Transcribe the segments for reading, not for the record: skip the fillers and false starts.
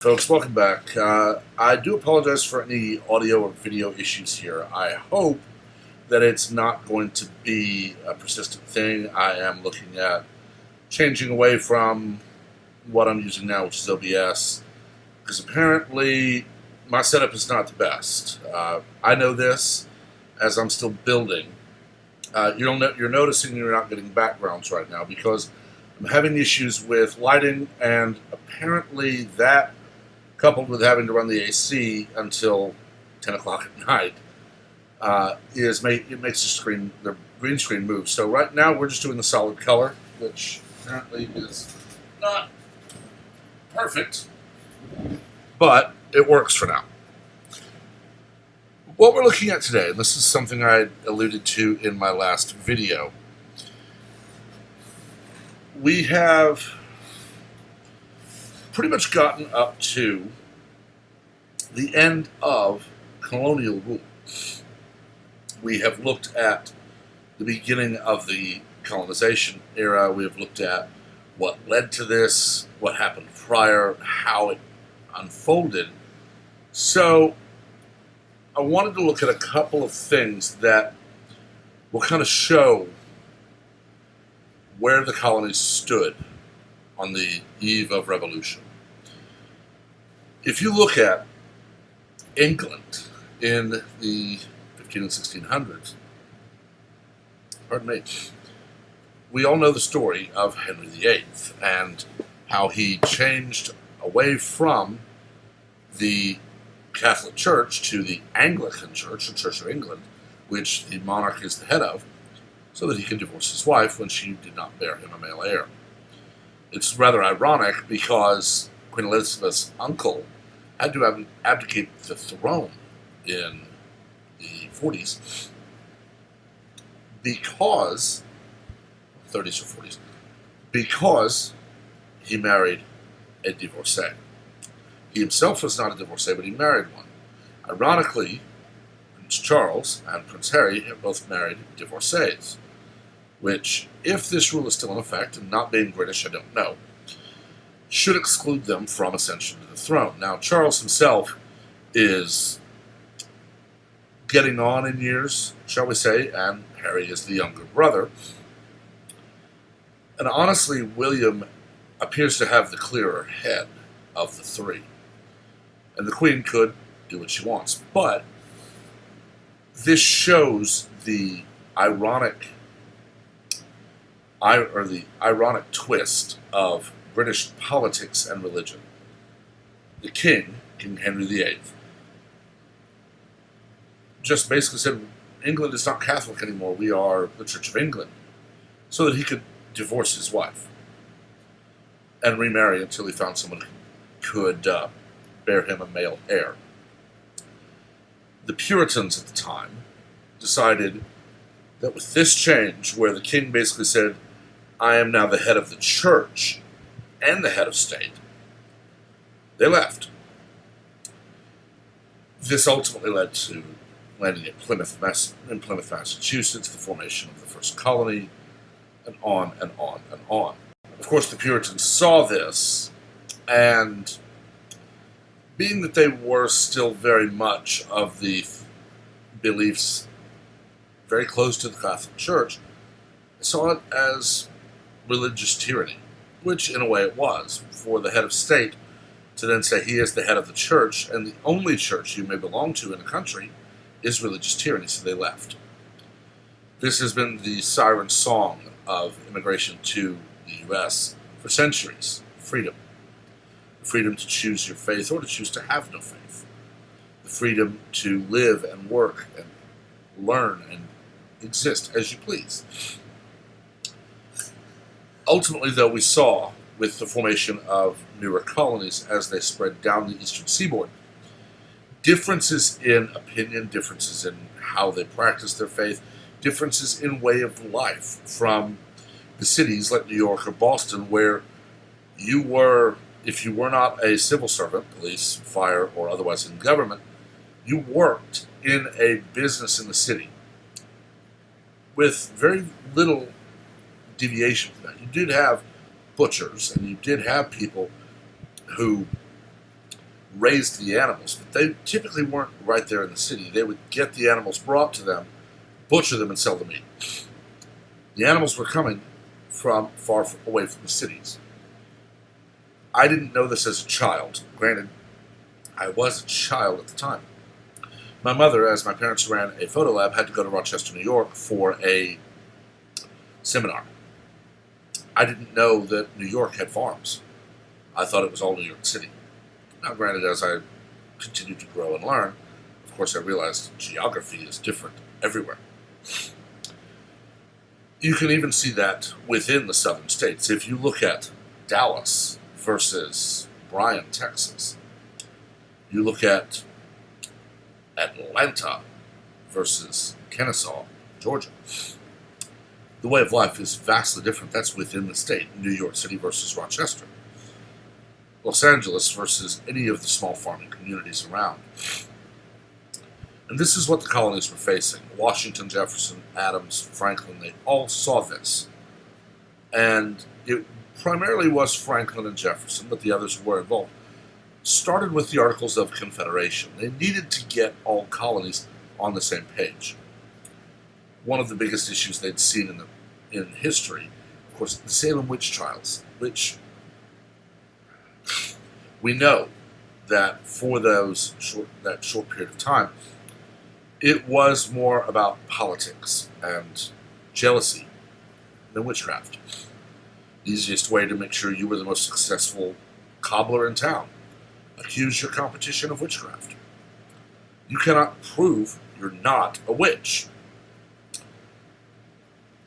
Folks, welcome back. I do apologize for any audio or video issues here. I hope that it's not going to be a persistent thing. I am looking at changing away from what I'm using now, which is OBS, because apparently my setup is not the best. I know this as I'm still building. You're noticing you're not getting backgrounds right now because I'm having issues with lighting, and apparently that, coupled with having to run the AC until 10 o'clock at night, it makes the green screen move. So right now we're just doing the solid color, which apparently is not perfect, but it works for now. What we're looking at today, and this is something I alluded to in my last video, we have pretty much gotten up to the end of colonial rule. We have looked at the beginning of the colonization era. We have looked at what led to this, what happened prior, how it unfolded. So I wanted to look at a couple of things that will kind of show where the colonies stood on the eve of revolution. If you look at England in the 15 and 1600s, we all know the story of Henry VIII and how he changed away from the Catholic Church to the Anglican Church, the Church of England, which the monarch is the head of, so that he could divorce his wife when she did not bear him a male heir. It's rather ironic because Queen Elizabeth's uncle had to abdicate the throne in the 40s because, 30s or 40s, because he married a divorcee. He himself was not a divorcee, but he married one. Ironically, Prince Charles and Prince Harry have both married divorcees, which, if this rule is still in effect, and not being British, I don't know, should exclude them from ascension to the throne. Now, Charles himself is getting on in years, shall we say, and Harry is the younger brother. And honestly, William appears to have the clearer head of the three. And the Queen could do what she wants. But this shows the ironic twist of British politics and religion. The King Henry VIII, just basically said, England is not Catholic anymore, we are the Church of England, so that he could divorce his wife and remarry until he found someone who could bear him a male heir. The Puritans at the time decided that with this change, where the king basically said, I am now the head of the church and the head of state, they left. This ultimately led to landing at Plymouth, Massachusetts, the formation of the first colony, and on and on and on. Of course, the Puritans saw this, and being that they were still very much of the beliefs very close to the Catholic Church, saw it as religious tyranny, which in a way it was, for the head of state to then say he is the head of the church, and the only church you may belong to in a country is religious tyranny, so they left. This has been the siren song of immigration to the U.S. for centuries. Freedom. The freedom to choose your faith or to choose to have no faith. The freedom to live and work and learn and exist as you please. Ultimately, though, we saw, with the formation of newer colonies as they spread down the eastern seaboard, differences in opinion, differences in how they practice their faith, differences in way of life from the cities like New York or Boston, where you were, if you were not a civil servant, police, fire, or otherwise in government, you worked in a business in the city with very little deviation from that. You did have butchers, and you did have people who raised the animals, but they typically weren't right there in the city. They would get the animals brought to them, butcher them, and sell the meat. The animals were coming from far away from the cities. I didn't know this as a child. Granted, I was a child at the time. My mother, as my parents ran a photo lab, had to go to Rochester, New York for a seminar. I didn't know that New York had farms. I thought it was all New York City. Now, granted, as I continued to grow and learn, of course, I realized geography is different everywhere. You can even see that within the southern states. If you look at Dallas versus Bryan, Texas, you look at Atlanta versus Kennesaw, Georgia, the way of life is vastly different. That's within the state. New York City versus Rochester. Los Angeles versus any of the small farming communities around. And this is what the colonies were facing. Washington, Jefferson, Adams, Franklin, they all saw this. And it primarily was Franklin and Jefferson, but the others who were involved. Started with the Articles of Confederation. They needed to get all colonies on the same page. One of the biggest issues they'd seen in history, of course, the Salem witch trials, which we know that for that short period of time, it was more about politics and jealousy than witchcraft. The easiest way to make sure you were the most successful cobbler in town: accuse your competition of witchcraft. You cannot prove you're not a witch.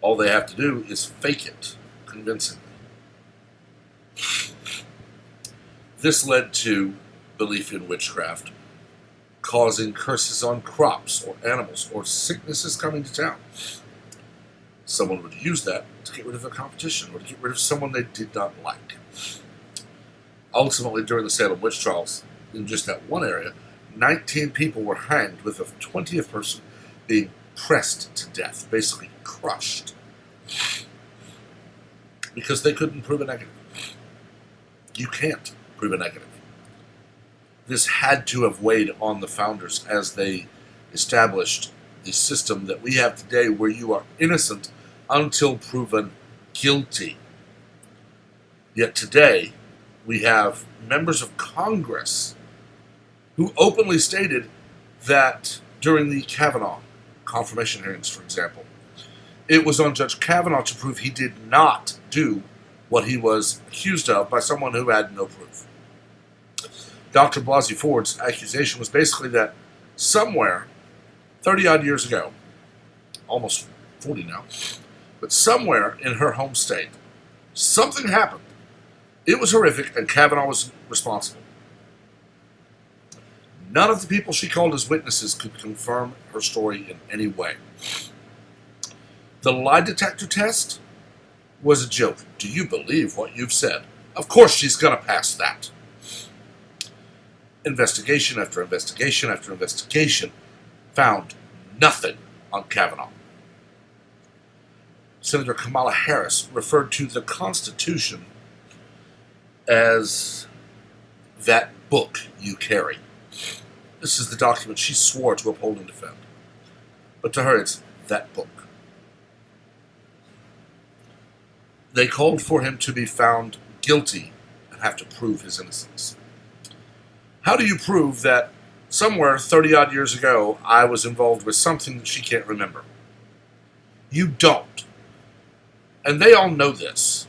All they have to do is fake it convincingly. This led to belief in witchcraft causing curses on crops or animals or sicknesses coming to town. Someone would use that to get rid of their competition or to get rid of someone they did not like. Ultimately, during the Salem witch trials, in just that one area, 19 people were hanged, with the 20th person being pressed to death, basically crushed, because they couldn't prove a negative. You can't prove a negative. This had to have weighed on the founders as they established the system that we have today, where you are innocent until proven guilty. Yet today, we have members of Congress who openly stated that during the Kavanaugh confirmation hearings, for example, it was on Judge Kavanaugh to prove he did not do what he was accused of by someone who had no proof. Dr. Blasey Ford's accusation was basically that somewhere, 30-odd years ago, almost 40 now, but somewhere in her home state, something happened. It was horrific, and Kavanaugh was responsible. None of the people she called as witnesses could confirm her story in any way. The lie detector test was a joke. Do you believe what you've said? Of course she's going to pass that. Investigation after investigation after investigation found nothing on Kavanaugh. Senator Kamala Harris referred to the Constitution as that book you carry. This is the document she swore to uphold and defend. But to her, it's that book. They called for him to be found guilty and have to prove his innocence. How do you prove that somewhere 30-odd years ago I was involved with something that she can't remember? You don't. And they all know this.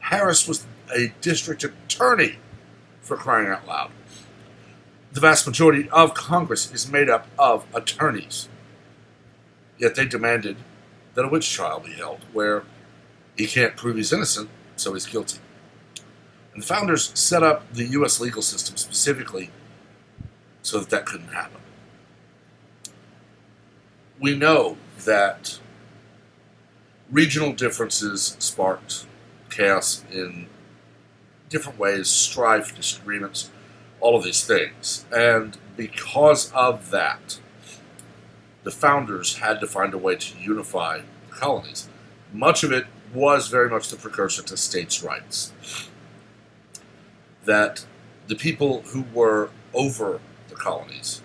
Harris was a district attorney, for crying out loud. The vast majority of Congress is made up of attorneys. Yet they demanded that a witch trial be held, where he can't prove he's innocent, so he's guilty. And the founders set up the U.S. legal system specifically so that couldn't happen. We know that regional differences sparked chaos in different ways, strife, disagreements, all of these things. And because of that, the founders had to find a way to unify the colonies. Much of it was very much the precursor to states' rights. That the people who were over the colonies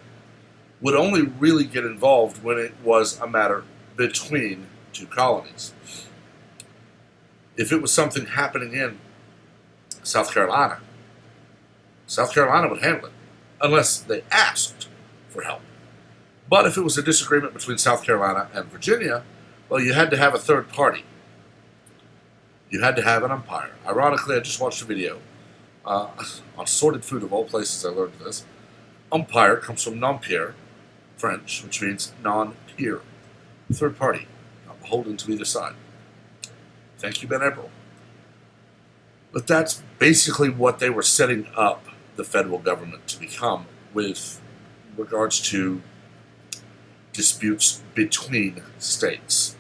would only really get involved when it was a matter between two colonies. If it was something happening in South Carolina would handle it, unless they asked for help. But if it was a disagreement between South Carolina and Virginia, well, you had to have a third party. You had to have an umpire. Ironically, I just watched a video on Sorted Food, of all places I learned this. Umpire comes from non-peer, French, which means non-peer. Third party, not beholden to either side. Thank you, Ben Eberl. But that's basically what they were setting up the federal government to become with regards to disputes between states.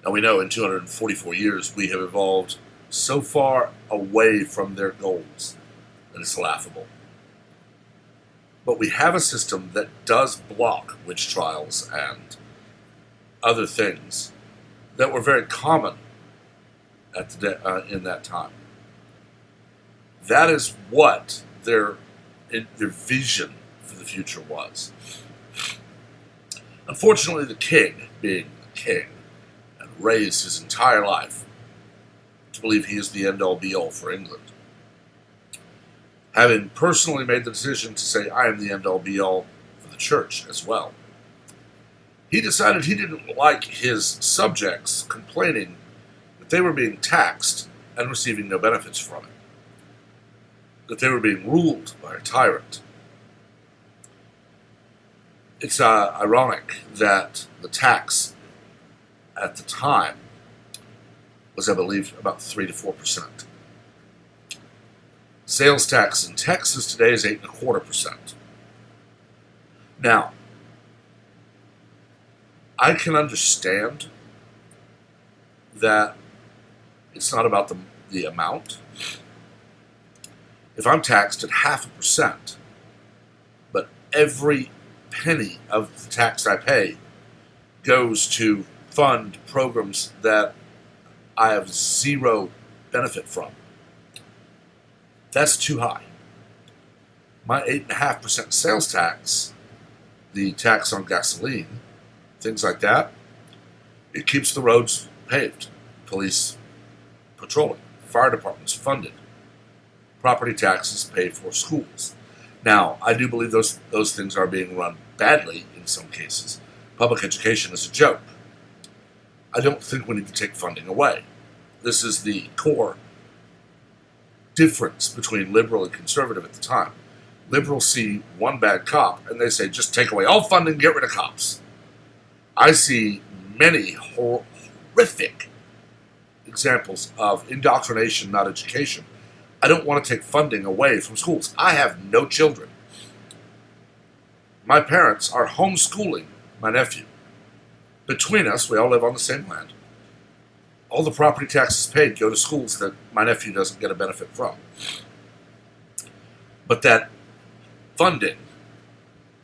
Now we know in 244 years we have evolved so far away from their goals that it's laughable. But we have a system that does block witch trials and other things that were very common at in that time. That is what their vision for the future was. Unfortunately, the king, being a king, and raised his entire life to believe he is the end-all be-all for England, having personally made the decision to say, I am the end-all be-all for the church as well, he decided he didn't like his subjects complaining that they were being taxed and receiving no benefits from it, that they were being ruled by a tyrant. It's ironic that the tax at the time was, I believe, about 3 to 4%. Sales tax in Texas today is 8.25%. Now, I can understand that it's not about the amount. If I'm taxed at 0.5%, but every penny of the tax I pay goes to fund programs that I have zero benefit from, that's too high. My 8.5% sales tax, the tax on gasoline, things like that, it keeps the roads paved, police patrolling, fire departments funded, property taxes pay for schools. Now, I do believe those things are being run badly in some cases. Public education is a joke. I don't think we need to take funding away. This is the core difference between liberal and conservative at the time. Liberals see one bad cop and they say, just take away all funding, get rid of cops. I see many horrific examples of indoctrination, not education. I don't want to take funding away from schools. I have no children. My parents are homeschooling my nephew. Between us, we all live on the same land. All the property taxes paid go to schools that my nephew doesn't get a benefit from. But that funding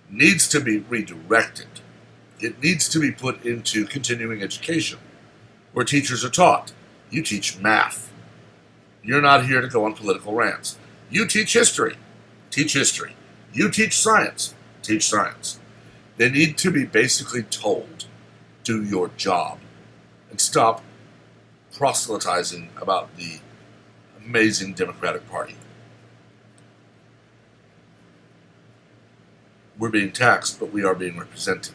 needs to be redirected. It needs to be put into continuing education, where teachers are taught. You teach math. You're not here to go on political rants. You teach history. Teach history. You teach science. Teach science. They need to be basically told, do your job, and stop proselytizing about the amazing Democratic Party. We're being taxed, but we are being represented.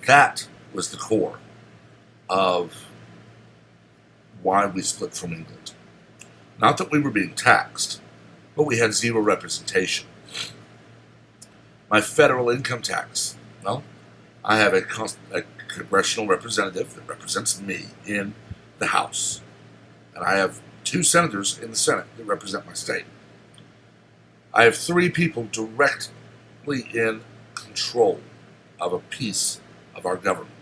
That was the core of why we split from England. Not that we were being taxed, but we had zero representation. My federal income tax, well, I have a congressional representative that represents me in the House. And I have 2 senators in the Senate that represent my state. I have 3 people directly in control of a piece of our government.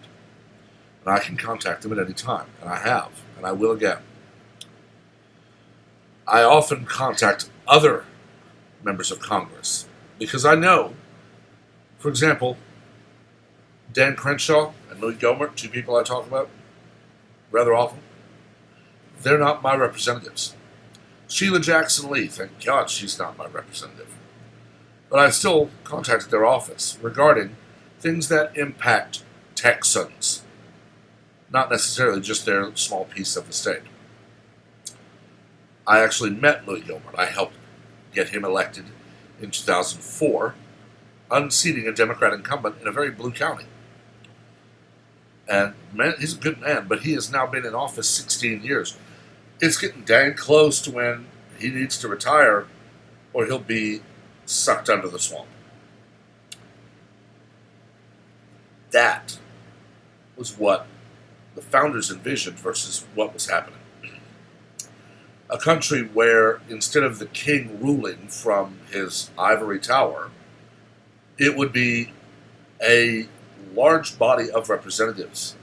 And I can contact them at any time, and I have, and I will again. I often contact other members of Congress because I know, for example, Dan Crenshaw and Louis Gohmert, 2 people I talk about rather often, they're not my representatives. Sheila Jackson Lee, thank God she's not my representative. But I've still contacted their office regarding things that impact Texans, not necessarily just their small piece of the state. I actually met Louis Gilbert. I helped get him elected in 2004, unseating a Democrat incumbent in a very blue county. And man, he's a good man, but he has now been in office 16 years. It's getting dang close to when he needs to retire or he'll be sucked under the swamp. That was what the founders envisioned versus what was happening. A country where instead of the king ruling from his ivory tower, it would be a large body of representatives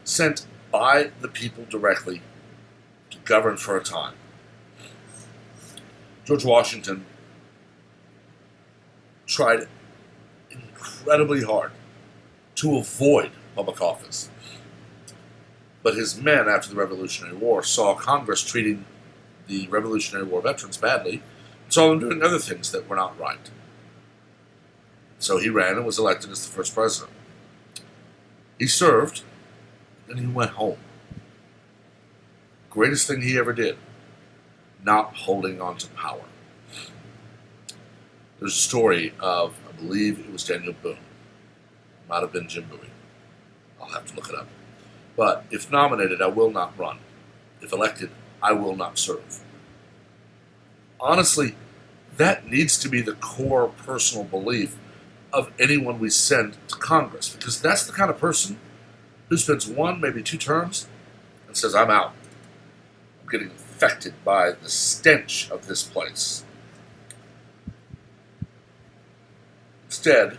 sent by the people directly to govern for a time. George Washington tried incredibly hard to avoid public office. But his men, after the Revolutionary War, saw Congress treating the Revolutionary War veterans badly and saw them doing other things that were not right. So he ran and was elected as the first president. He served, and he went home. Greatest thing he ever did, not holding on to power. There's a story of, I believe it was Daniel Boone. It might have been Jim Bowie. I'll have to look it up. But if nominated, I will not run. If elected, I will not serve. Honestly, that needs to be the core personal belief of anyone we send to Congress, because that's the kind of person who spends one, maybe 2 terms and says, I'm out. I'm getting infected by the stench of this place. Instead,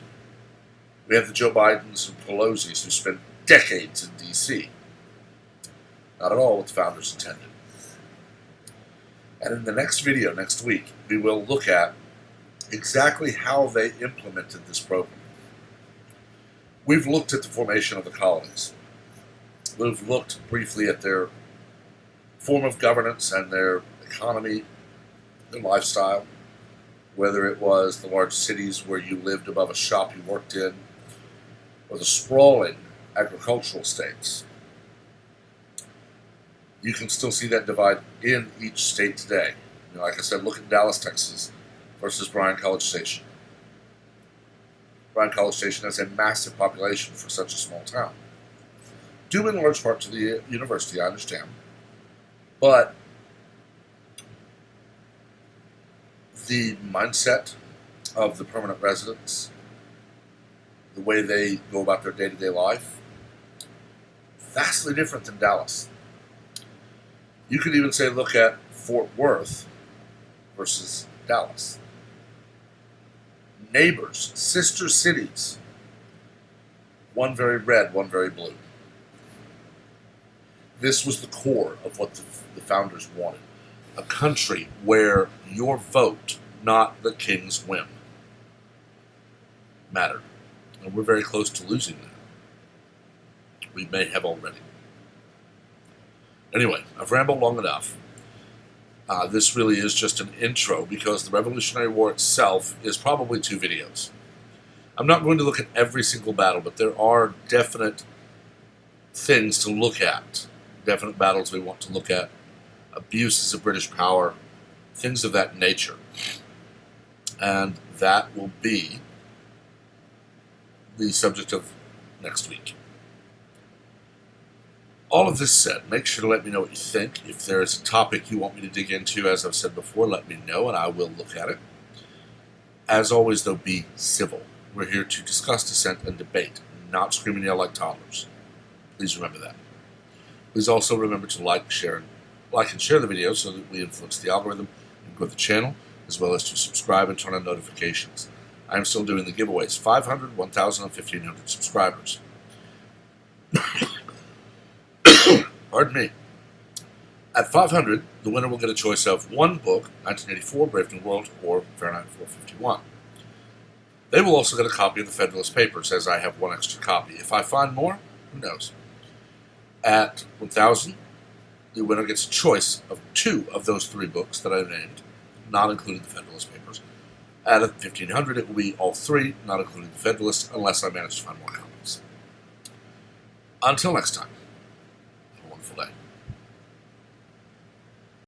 we have the Joe Bidens and Pelosi's who spend decades in D.C. Not at all what the founders intended. And in the next video, next week, we will look at exactly how they implemented this program. We've looked at the formation of the colonies. We've looked briefly at their form of governance and their economy and lifestyle, whether it was the large cities where you lived above a shop you worked in, or the sprawling agricultural states. You can still see that divide in each state today. Like I said, look at Dallas, Texas versus Bryan College Station. Bryan College Station has a massive population for such a small town. Due in large part to the university, I understand. But the mindset of the permanent residents, the way they go about their day-to-day life, vastly different than Dallas. You could even say look at Fort Worth versus Dallas. Neighbors, sister cities. One very red, one very blue. This was the core of what the founders wanted. A country where your vote, not the king's whim, mattered. And we're very close to losing that. We may have already. Anyway, I've rambled long enough. This really is just an intro because the Revolutionary War itself is probably 2 videos. I'm not going to look at every single battle, but there are definite things to look at. Definite battles we want to look at. Abuses of British power. Things of that nature. And that will be the subject of next week. All of this said, make sure to let me know what you think. If there is a topic you want me to dig into, as I've said before, let me know and I will look at it. As always, though, be civil. We're here to discuss, dissent, and debate, not scream and yell like toddlers. Please remember that. Please also remember to like and share the video so that we influence the algorithm and grow the channel, as well as to subscribe and turn on notifications. I am still doing the giveaways, 500, 1,000, and 1,500 subscribers. Pardon me. At 500, the winner will get a choice of 1 book, 1984, Brave New World, or Fahrenheit 451. They will also get a copy of the Federalist Papers, as I have 1 extra copy. If I find more, who knows? At 1,000, the winner gets a choice of 2 of those 3 books that I named, not including the Federalist Papers, At 1500, it will be all three, not including the Federalist, unless I manage to find more copies. Until next time, have a wonderful day.